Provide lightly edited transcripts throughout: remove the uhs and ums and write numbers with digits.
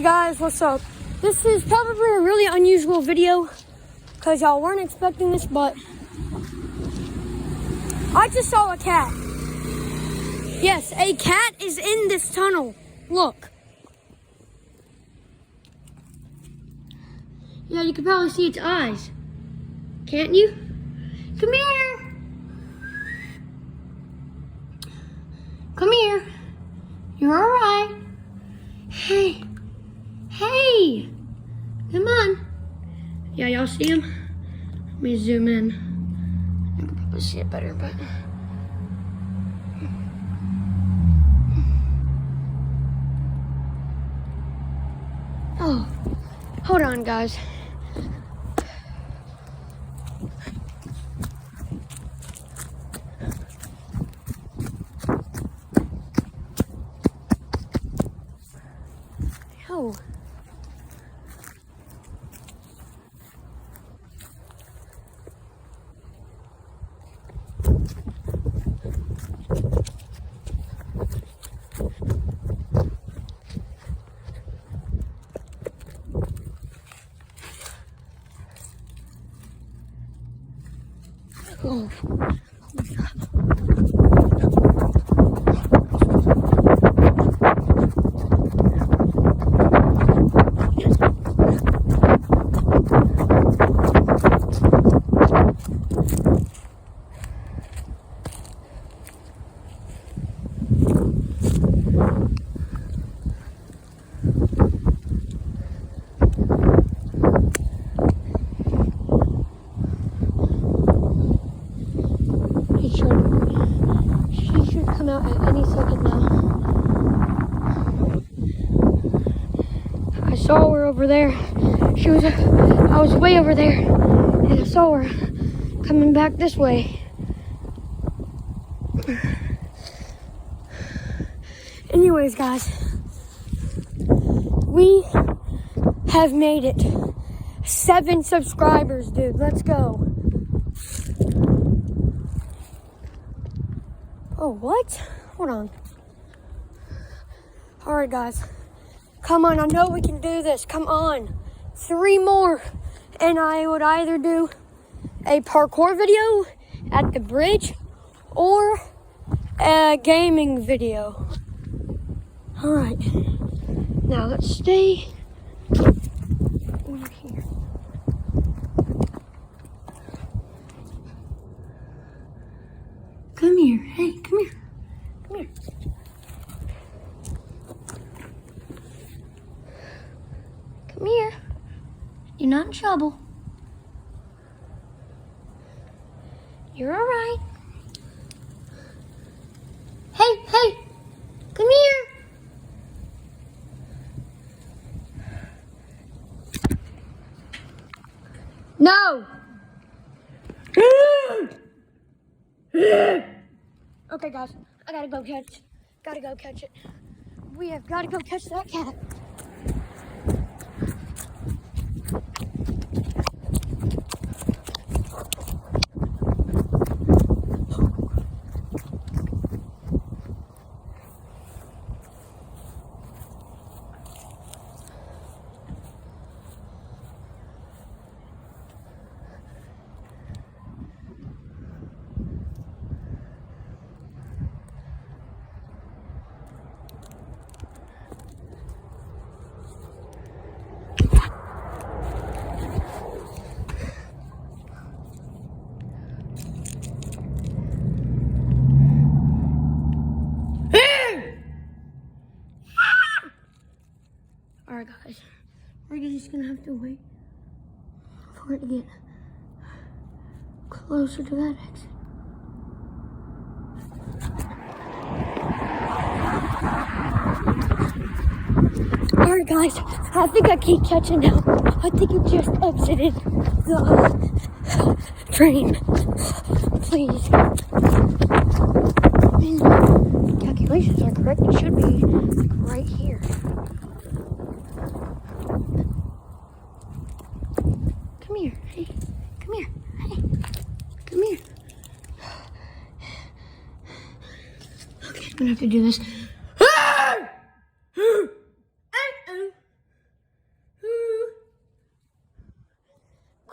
Hey guys, what's up? This is probably a really unusual video because y'all weren't expecting this, but I just saw a cat. Yes, a cat is in this tunnel. Look. Yeah, you can probably see its eyes. Can't you? Come here. Come here. You're all right. Hey. Hey. Come on. Yeah, y'all see him? Let me zoom in. I can probably see it better, but... Oh, hold on, guys. Oh. Oh. She should come out at any second now. I saw her over there. I was way over there, and I saw her coming back this way. Anyways, guys, we have made it. 7 subscribers, dude. Let's go. Oh, what? Hold on. All right, guys. Come on, I know we can do this. Come on. 3 more. And I would either do a parkour video at the bridge or a gaming video. All right. Now let's stay over here. Come here. Hey, come here. Come here. Come here. You're not in trouble. You're all right. Hey, hey. Come here. No. Okay, guys, I gotta go catch it. We have gotta go catch that cat. Alright, guys, we're just gonna have to wait for it to get closer to that exit. Alright, guys, I think I keep catching now. I think it just exited the train. Please. Calculations are correct. It should be like right here. Come here. Hey. Come here. Hey. Come here. Okay, I'm gonna have to do this.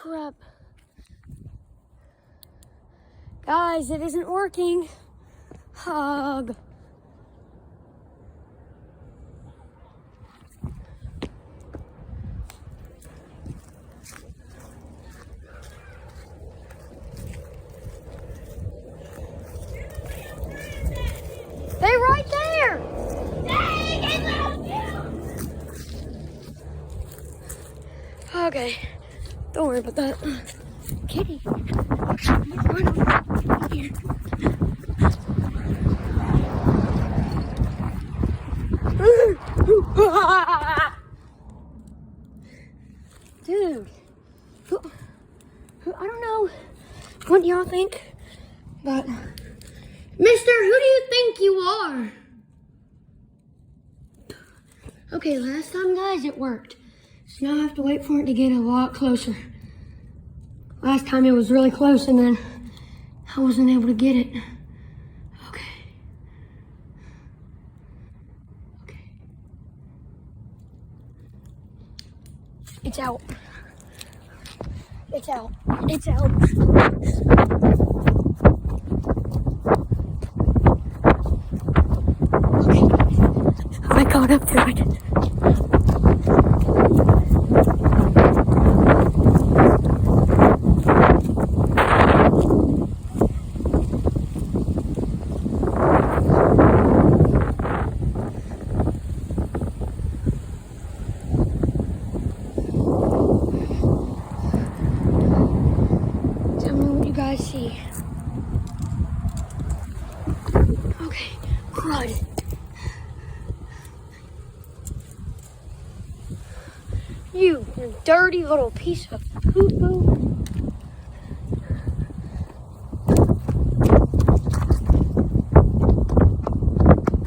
crap. Guys, it isn't working. Hug. They right there. Okay, don't worry about that. Kitty. Here. Dude, I don't know what y'all think, but Mister, who do you think you are? Okay, last time, guys, it worked. So now I have to wait for it to get a lot closer. Last time it was really close and then I wasn't able to get it. Okay. Okay. It's out. It's out. It's out. Okay. I got up to it. Guys, see. Okay, crud. You dirty little piece of poo-poo.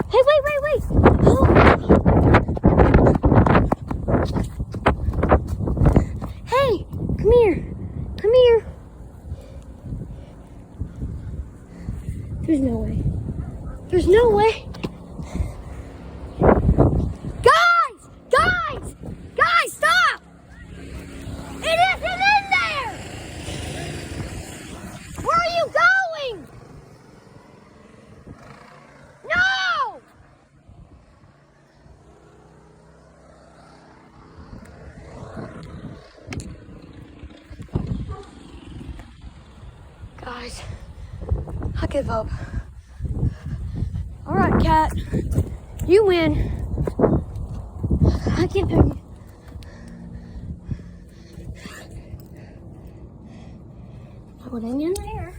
Hey, wait. Oh. Hey, come here. Come here. There's no way. There's no way. Guys, stop! It isn't in there! Where are you going? No! Guys, I give up. All right, Cat, you win. I can't do it. What ain't in there?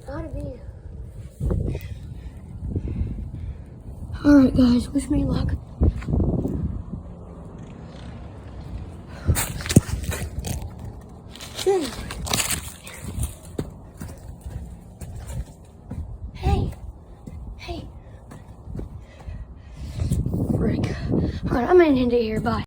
Gotta be. All right, guys, wish me luck. Hey. Frick. All right, I'm gonna end it here. Bye.